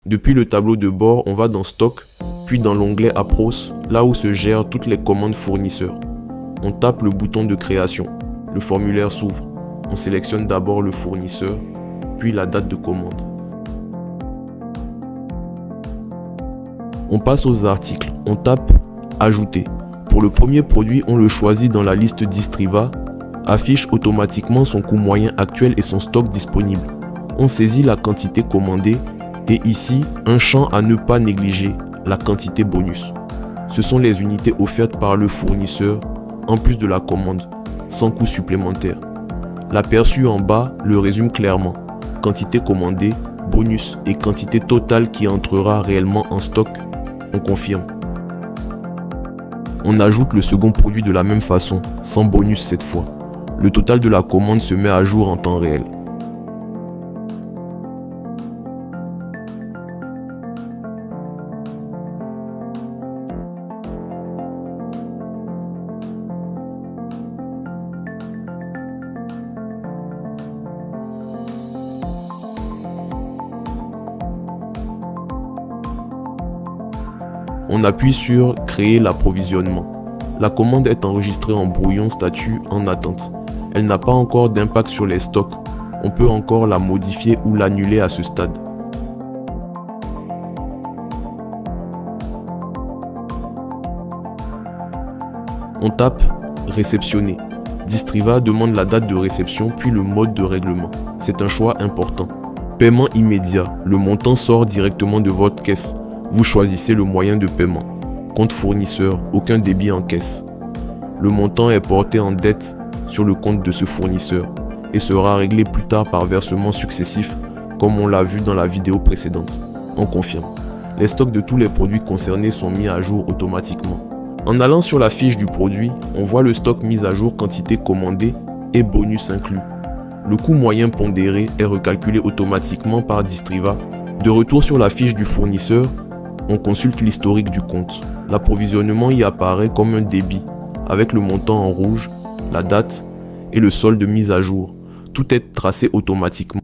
Depuis le tableau de bord, on va dans Stock, puis dans l'onglet Appros, là où se gèrent toutes les commandes fournisseurs. On tape le bouton de création. Le formulaire s'ouvre. On sélectionne d'abord le fournisseur, puis la date de commande. On passe aux articles. On tape « Ajouter ». Pour le premier produit, on le choisit dans la liste Distriva, affiche automatiquement son coût moyen actuel et son stock disponible. On saisit la quantité commandée et ici, un champ à ne pas négliger, la quantité bonus. Ce sont les unités offertes par le fournisseur en plus de la commande, sans coût supplémentaire. L'aperçu en bas le résume clairement. Quantité commandée, bonus et quantité totale qui entrera réellement en stock. On confirme. On ajoute le second produit de la même façon, sans bonus cette fois. Le total de la commande se met à jour en temps réel. On appuie sur « Créer l'approvisionnement ». La commande est enregistrée en brouillon statut en attente. Elle n'a pas encore d'impact sur les stocks. On peut encore la modifier ou l'annuler à ce stade. On tape « Réceptionner ». Distriva demande la date de réception puis le mode de règlement. C'est un choix important. Paiement immédiat. Le montant sort directement de votre caisse. Vous choisissez le moyen de paiement. Compte fournisseur, aucun débit en caisse. Le montant est porté en dette sur le compte de ce fournisseur et sera réglé plus tard par versement successif comme on l'a vu dans la vidéo précédente. On confirme. Les stocks de tous les produits concernés sont mis à jour automatiquement. En allant sur la fiche du produit, on voit le stock mis à jour quantité commandée et bonus inclus. Le coût moyen pondéré est recalculé automatiquement par Distriva. De retour sur la fiche du fournisseur, on consulte l'historique du compte. L'approvisionnement y apparaît comme un débit, avec le montant en rouge, la date et le solde mis à jour. Tout est tracé automatiquement.